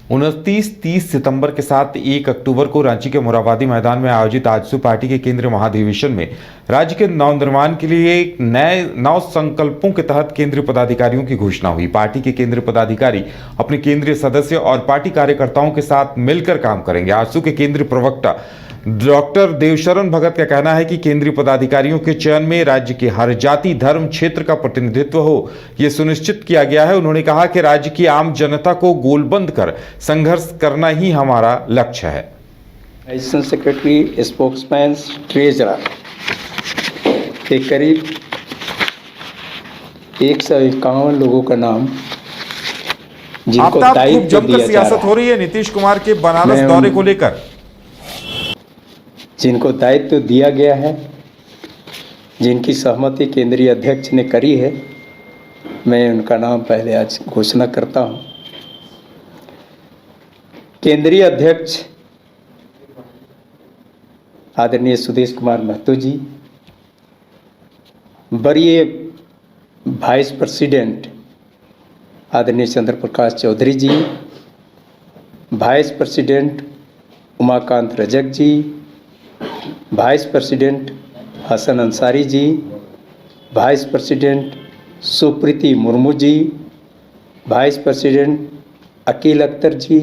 29-30 सितंबर के साथ 1 अक्टूबर को रांची के मोरहाबादी मैदान में आयोजित आजसू पार्टी के केंद्रीय महाधिवेशन में राज्य के नवनिर्माण के लिए नए 9 संकल्पों के तहत केंद्रीय पदाधिकारियों की घोषणा हुई। पार्टी के केंद्रीय पदाधिकारी अपने केंद्रीय सदस्य और पार्टी कार्यकर्ताओं के साथ मिलकर काम करेंगे। आजसू के केंद्रीय प्रवक्ता डॉक्टर देवशरण भगत का कहना है कि केंद्रीय पदाधिकारियों के चयन में राज्य के हर जाति धर्म क्षेत्र का प्रतिनिधित्व हो, यह सुनिश्चित किया गया है। उन्होंने कहा कि राज्य की आम जनता को गोलबंद कर संघर्ष करना ही हमारा लक्ष्य है। एडिशनल सेक्रेटरी, स्पोक्समैन, ट्रेजरर के करीब 151 लोगों का नाम जिनको दायित्व दिया जा सियासत हो रही है नीतीश कुमार के बनारस दौरे को लेकर, जिनको दायित्व दिया गया है, जिनकी सहमति केंद्रीय अध्यक्ष ने करी है, मैं उनका नाम पहले आज घोषणा करता हूं। केंद्रीय अध्यक्ष आदरणीय सुदेश कुमार महतो जी, वरीय वाइस प्रेसिडेंट आदरणीय चंद्र प्रकाश चौधरी जी, वाइस प्रेसिडेंट उमाकांत रजक जी, vice president Hasan Ansari ji, vice president Supriti Murmu ji, vice president Aqeel Akhtar जी,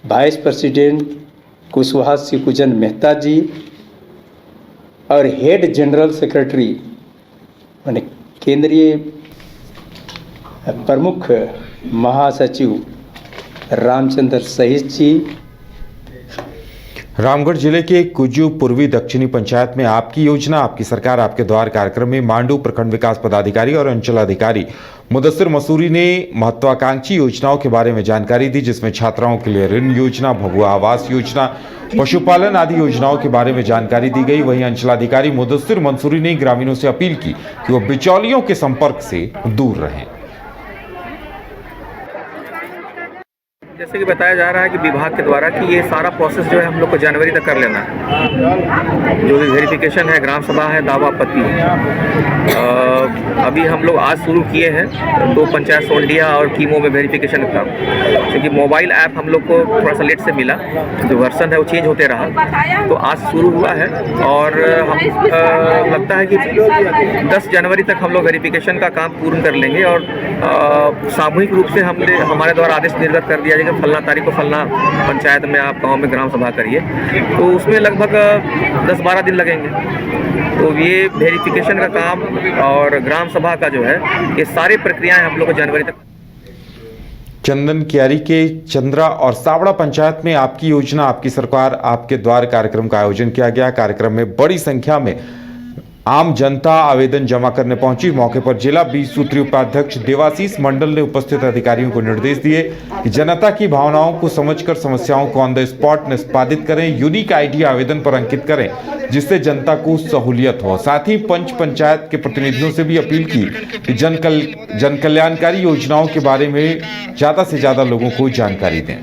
वाइस प्रेसिडेंट कुशवाहा शिवपूजन मेहता जी और हेड जनरल सेक्रेटरी माने केंद्रीय प्रमुख महासचिव रामचंद्र सहित जी। रामगढ़ जिले के कुजू पूर्वी दक्षिणी पंचायत में आपकी योजना आपकी सरकार आपके द्वार कार्यक्रम में मांडू प्रखंड विकास पदाधिकारी और अंचलाधिकारी मुदस्सिर मसूरी ने महत्वाकांक्षी योजनाओं के बारे में जानकारी दी, जिसमें छात्राओं के लिए ऋण योजना, भगुआ आवास योजना, पशुपालन आदि योजनाओं के बारे में जानकारी दी गई। वहीं अंचलाधिकारी मुदस्सिर मंसूरी ने ग्रामीणों से अपील की कि वो बिचौलियों के संपर्क से दूर रहें। जैसे कि बताया जा रहा है कि विभाग के द्वारा कि ये सारा प्रोसेस जो है हम लोग को जनवरी तक कर लेना है। जो भी वेरिफिकेशन है, ग्राम सभा है, दावा आपत्ति है। अभी हम लोग आज शुरू किए हैं 2 पंचायत सोंडिया और कीमो में वेरिफिकेशन का, क्योंकि मोबाइल ऐप हम लोग को थोड़ा सा लेट से मिला, जो वर्सन है वो चेंज होते रहा, तो आज शुरू हुआ है। और हम लगता है कि 10 जनवरी तक हम लोग वेरिफिकेशन का काम पूर्ण कर लेंगे और सामूहिक रूप से हमारे द्वारा आदेश निर्गत कर दिया जाएगा, फलना तारीख को फलना पंचायत में आप गांव में ग्राम सभा करिए, तो उसमें लगभग 10-12 दिन लगेंगे। तो ये वेरिफिकेशन का काम और ग्राम सभा का जो है, ये सारी प्रक्रियाएं हम लोग को जनवरी तक। चंदन कियारी के चंद्रा और सावड़ा पंचायत में आपकी योजना आपकी सरकार आपके द्वार कार्यक्रम का आयोजन किया गया। कार्यक्रम में बड़ी संख्या में आम जनता आवेदन जमा करने पहुंची। मौके पर जिला 20 सूत्री उपाध्यक्ष देवाशीष मंडल ने उपस्थित अधिकारियों को निर्देश दिए कि जनता की भावनाओं को समझकर समस्याओं को ऑन द स्पॉट निष्पादित करें। यूनिक आईडी आवेदन पर अंकित करें, जिससे जनता को सहूलियत हो। साथ ही पंच पंचायत के प्रतिनिधियों से भी अपील की कि जन कल्याणकारी योजनाओं के बारे में ज्यादा से ज्यादा लोगों को जानकारी दें।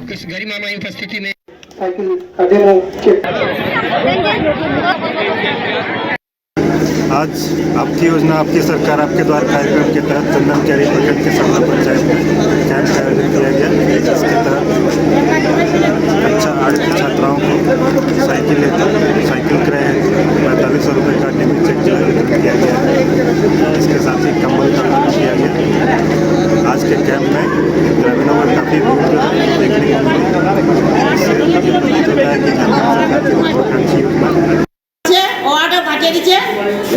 आज आपकी योजना आपकी सरकार आपके द्वार कार्यक्रम के तहत चंदन कियारी प्रखंड के सावड़ा पंचायत में कैंप का आयोजन किया गया, जिसके तहत कक्षा 8 की छात्राओं को साइकिल क्रय 4500 रुपये का डेबिट चेक जारी किया गया है। इसके साथ ही कंबल का वितरण किया गया। आज के कैंप में ग्रामीणों में काफ़ी भीड़ देखने को मिली। इससे होता है कि सरकार की महत्वाकांक्षी योजना দিচ্ছে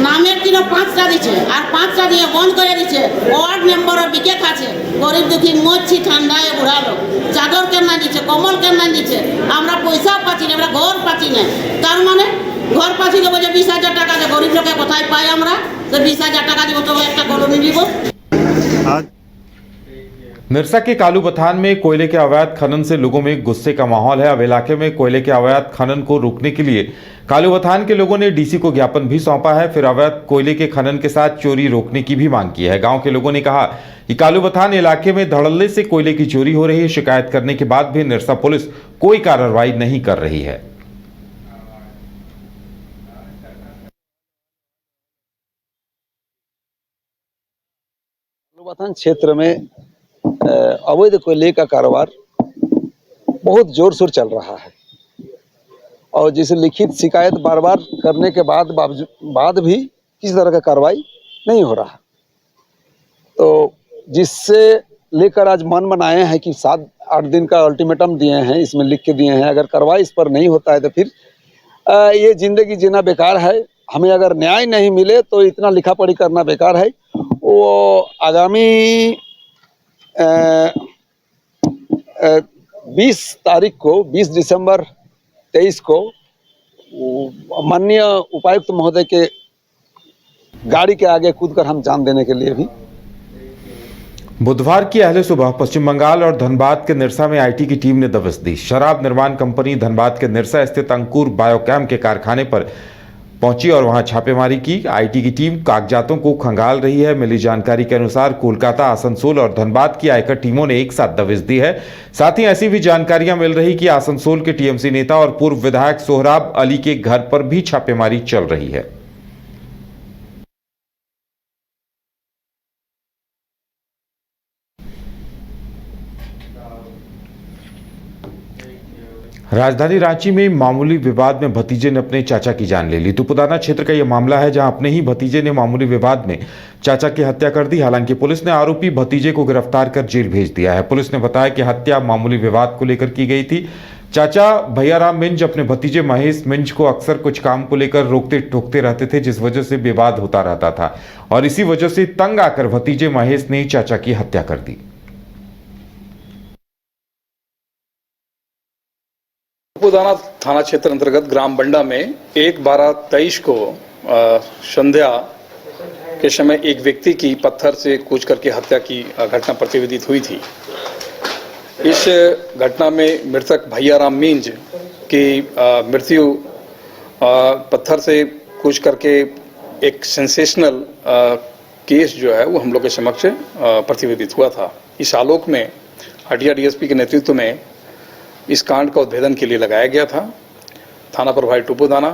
নামের কিনা 5টা দিচ্ছে আর 5টা দিয়ে বন্ধ করে দিচ্ছে। ওয়ার্ড মেম্বারও বিকেট আছে, গরিব দুঃখী মরছি ঠান্ডায়, বুড়া লোক চাদর কেনা দিচ্ছে, কম্বল কেনা দিচ্ছে, আমরা পয়সা পাচ্ছি না, আমরা ঘর পাচ্ছি না। তার মানে ঘর পাচ্ছি না বলে 20,000 টাকা দিয়ে গরিব লোকে কোথায় পাই? আমরা তো 20,000 টাকা দিব তো একটা কলোনি দিব। निरसा के कालू बथान में कोयले के अवैध खनन से लोगों में गुस्से का माहौल है। अब इलाके में कोयले के अवैध खनन को रोकने के लिए कालू बथान के लोगों ने डीसी को ज्ञापन भी सौंपा है। फिर अवैध कोयले के खनन के साथ चोरी रोकने की भी मांग की है। गांव के लोगों ने कहा कि कालू बथान इलाके में धड़ल्ले से कोयले की चोरी हो रही है। शिकायत करने के बाद भी निरसा पुलिस कोई कार्रवाई नहीं कर रही है। कालू बथान क्षेत्र में अवैध कोयले का कारोबार बहुत जोर शोर चल रहा है और जिसे लिखित शिकायत बार बार करने के बाद भी किसी तरह का कार्रवाई नहीं हो रहा। तो जिससे लेकर आज मन बनाए हैं कि 7-8 दिन का अल्टीमेटम दिए हैं, इसमें लिख के दिए हैं, अगर कार्रवाई इस पर नहीं होता है तो फिर ये जिंदगी जीना बेकार है। हमें अगर न्याय नहीं मिले तो इतना लिखा पढ़ी करना बेकार है। वो आगामी 20 तारीख को 20 दिसंबर 23 को माननीय उपायुक्त महोदय के गाड़ी के आगे कूदकर हम जान देने के लिए भी। बुधवार की अहले सुबह पश्चिम बंगाल और धनबाद के निरसा में आईटी की टीम ने दबिश दी। शराब निर्माण कंपनी धनबाद के निरसा स्थित अंकुर बायोकेम के कारखाने पर पहुंची और वहां छापेमारी की। आईटी की टीम कागजातों को खंगाल रही है। मिली जानकारी के अनुसार कोलकाता, आसनसोल और धनबाद की आयकर टीमों ने एक साथ दबिश दी है। साथ ही ऐसी भी जानकारियां मिल रही कि आसनसोल के टीएमसी नेता और पूर्व विधायक सोहराब अली के घर पर भी छापेमारी चल रही है। राजधानी रांची में मामूली विवाद में भतीजे ने अपने चाचा की जान ले ली। तुपुदाना क्षेत्र का यह मामला है, जहां अपने ही भतीजे ने मामूली विवाद में चाचा की हत्या कर दी। हालांकि पुलिस ने आरोपी भतीजे को गिरफ्तार कर जेल भेज दिया है। पुलिस ने बताया कि हत्या मामूली विवाद को लेकर की गई थी। चाचा भैयाराम मिंज अपने भतीजे महेश मिंज को अक्सर कुछ काम को लेकर रोकते टोकते रहते थे, जिस वजह से विवाद होता रहता था और इसी वजह से तंग आकर भतीजे महेश ने चाचा की हत्या कर दी। तुपुदाना थाना क्षेत्र अंतर्गत ग्राम बंडा में 1/12/23 को संध्या के समय एक व्यक्ति की पत्थर से कूच करके हत्या की घटना प्रतिवेदित हुई थी। इस घटना में मृतक भैयाराम मिंज की मृत्यु पत्थर से कूच करके एक सेंसेशनल केस जो है वो हम लोग के समक्ष प्रतिवेदित हुआ था। इस आलोक में हटिया डीएसपी के नेतृत्व में इस कांड का उद्भेदन के लिए लगाया गया था। थाना प्रभारी टुपुदाना,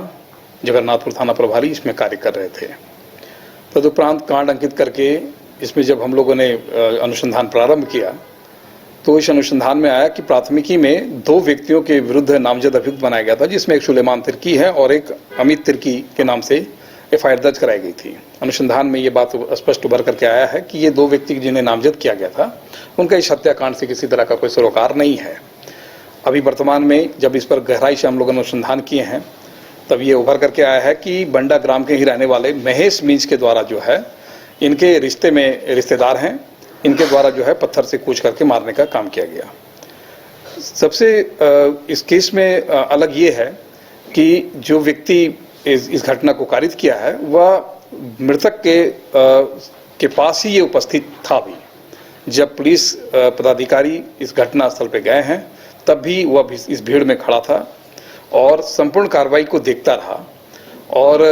जगन्नाथपुर थाना प्रभारी इसमें कार्य कर रहे थे। तदुपरांत कांड अंकित करके इसमें जब हम लोगों ने अनुसंधान प्रारंभ किया तो इस अनुसंधान में आया कि प्राथमिकी में 2 व्यक्तियों के विरुद्ध नामजद अभियुक्त बनाया गया था, जिसमें एक सुलेमान तिर्की है और एक अमित तिर्की के नाम से एफआईआर दर्ज कराई गई थी। अनुसंधान में ये बात स्पष्ट उभर करके आया है कि ये 2 व्यक्ति जिन्हें नामजद किया गया था उनका इस हत्याकांड से किसी तरह का कोई सरोकार नहीं है। अभी वर्तमान में जब इस पर गहराई से हम लोगों ने अनुसंधान किए हैं तब ये उभर करके आया है कि बंडा ग्राम के ही रहने वाले महेश मिंज के द्वारा जो है इनके रिश्ते में रिश्तेदार हैं, इनके द्वारा जो है पत्थर से कूच करके मारने का काम किया गया। सबसे इस केस में अलग ये है कि जो व्यक्ति इस घटना को कारित किया है वह मृतक के पास ही ये उपस्थित था। भी जब पुलिस पदाधिकारी इस घटना स्थल पर गए हैं तब भी वह इस भीड़ में खड़ा था और संपूर्ण कार्रवाई को देखता रहा और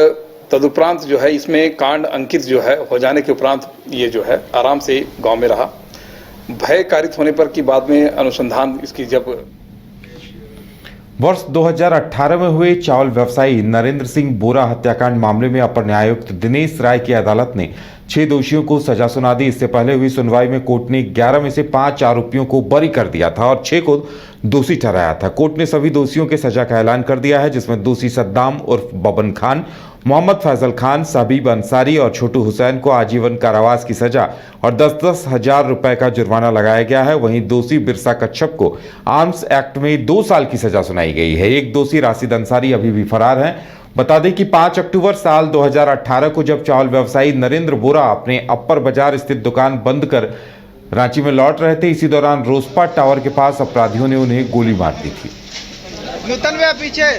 तदुपरांत जो है इसमें कांड अंकित जो है हो जाने के उपरांत ये जो है आराम से गांव में रहा। भय कारित होने पर की बाद में अनुसंधान इसकी जब वर्ष 2018 में हुए चावल व्यवसायी नरेंद्र सिंह बोरा हत्याकांड मामले में अपर न्यायायुक्त दिनेश राय की अदालत ने 6 दोषियों को सजा सुना दी। इससे पहले हुई सुनवाई में कोर्ट ने 11 में से 5 आरोपियों को बरी कर दिया था और 6 को दोषी ठहराया था। कोर्ट ने सभी दोषियों के सजा का ऐलान कर दिया है, जिसमें दोषी सद्दाम उर्फ बबन खान, मोहम्मद फैजल खान, सबीब अंसारी और छोटू हुसैन को आजीवन कारावास की सजा और 10-10 हजार रुपए का जुर्माना लगाया गया है। वहीं दोषी बिरसा कच्छप को आर्म्स एक्ट में 2 साल की सजा सुनाई गई है। एक दोषी राशिद अंसारी अभी भी फरार है। बता दें कि 5 अक्टूबर साल 2018 को जब चावल व्यवसायी नरेंद्र बोरा अपने अप्पर बाजार स्थित दुकान बंद कर रांची में लौट रहे थे, इसी दौरान रोसपा टावर के पास अपराधियों ने उन्हें गोली मार दी थी। नूतन में पीछे